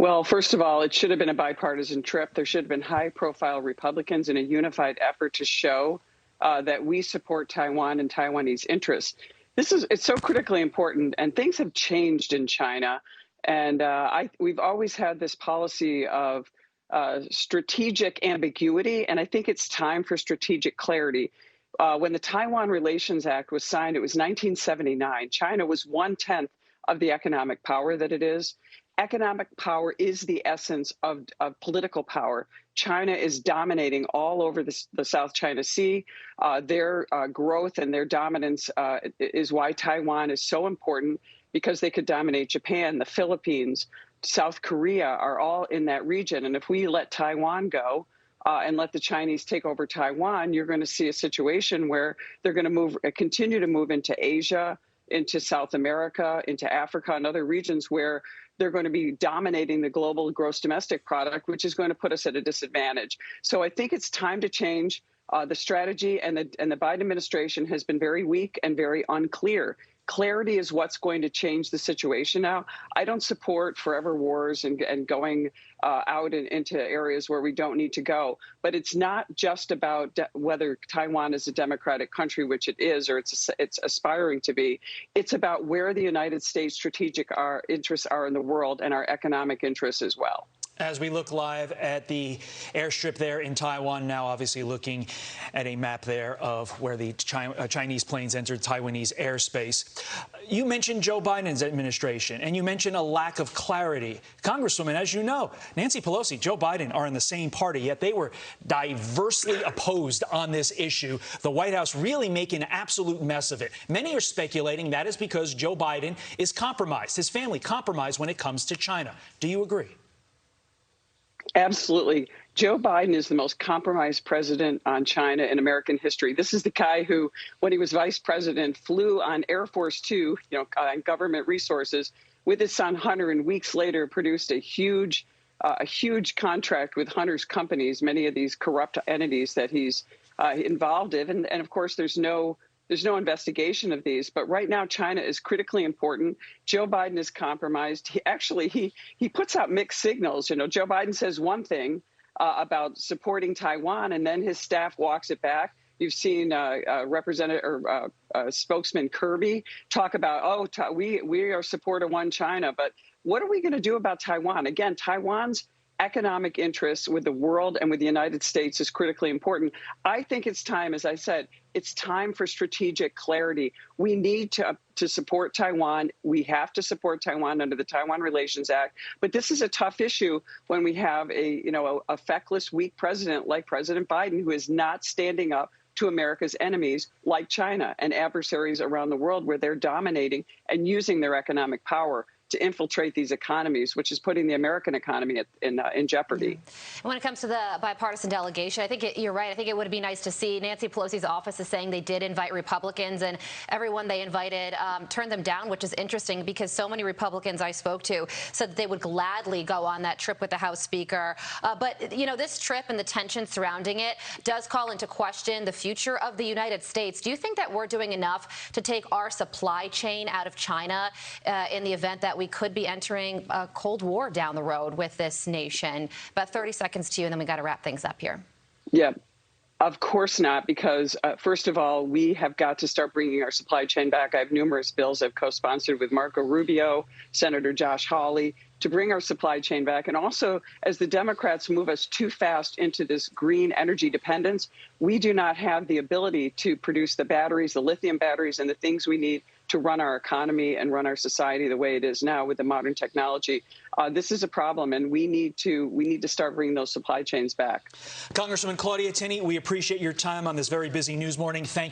Well, first of all, it should have been a bipartisan trip. There should have been high-profile Republicans in a unified effort to show that we support Taiwan and Taiwanese interests. It's so critically important, and things have changed in China. And we've always had this policy of strategic ambiguity, and I think it's time for strategic clarity. When the Taiwan Relations Act was signed, it was 1979. China was 1/10 of the economic power that it is. Economic power is the essence of political power. China is dominating all over the South China Sea. Their growth and their dominance is why Taiwan is so important, because they could dominate Japan, the Philippines, South Korea are all in that region. And if we let Taiwan go, and let the Chinese take over Taiwan, you're going to see a situation where they're going to continue to move into Asia, into South America, into Africa, and other regions where they're going to be dominating the global gross domestic product, which is going to put us at a disadvantage. So I think it's time to change the strategy, and the Biden administration has been very weak and very unclear. Clarity is what's going to change the situation now. I don't support forever wars and going out into areas where we don't need to go. But it's not just about whether Taiwan is a democratic country, which it is, or it's aspiring to be. It's about where the United States strategic interests are in the world, and our economic interests as well. As we look live at the airstrip there in Taiwan, now obviously looking at a map there of where the Chinese planes entered Taiwanese airspace. You mentioned Joe Biden's administration, and you mentioned a lack of clarity. Congresswoman, as you know, Nancy Pelosi, Joe Biden are in the same party, yet they were diversely opposed on this issue. The White House really making an absolute mess of it. Many are speculating that is because Joe Biden is compromised, his family compromised when it comes to China. Do you agree? Absolutely. Joe Biden is the most compromised president on China in American history. This is the guy who, when he was vice president, flew on Air Force Two, on government resources with his son Hunter, and weeks later produced a huge contract with Hunter's companies, many of these corrupt entities that he's involved in. And of course, there's no investigation of these. But right now, China is critically important. Joe Biden is compromised. He puts out mixed signals. Joe Biden says one thing about supporting Taiwan, and then his staff walks it back. You've seen Spokesman Kirby talk about, we are supporter one China. But what are we going to do about Taiwan? Again, Taiwan's economic interests with the world and with the United States is critically important. I think it's time, as I said, it's time for strategic clarity. We need to support Taiwan. We have to support Taiwan under the Taiwan Relations Act. But this is a tough issue when we have a feckless, weak president like President Biden, who is not standing up to America's enemies like China and adversaries around the world, where they're dominating and using their economic power to infiltrate these economies, which is putting the American economy in jeopardy. When it comes to the bipartisan delegation, I think you're right. I think it would be nice to see. Nancy Pelosi's office is saying they did invite Republicans, and everyone they invited turned them down, which is interesting because so many Republicans I spoke to said that they would gladly go on that trip with the House Speaker. But, this trip and the tension surrounding it does call into question the future of the United States. Do you think that we're doing enough to take our supply chain out of China in the event that we could be entering a Cold War down the road with this nation? About 30 seconds to you, and then we got to wrap things up here. Yeah, of course not, because first of all, we have got to start bringing our supply chain back. I have numerous bills I've co-sponsored with Marco Rubio, Senator Josh Hawley, to bring our supply chain back. And also, as the Democrats move us too fast into this green energy dependence, we do not have the ability to produce the batteries, the lithium batteries, and the things we need to run our economy and run our society the way it is now with the modern technology. This is a problem, and we need to start bringing those supply chains back. Congresswoman Claudia Tenney, we appreciate your time on this very busy news morning. Thank you.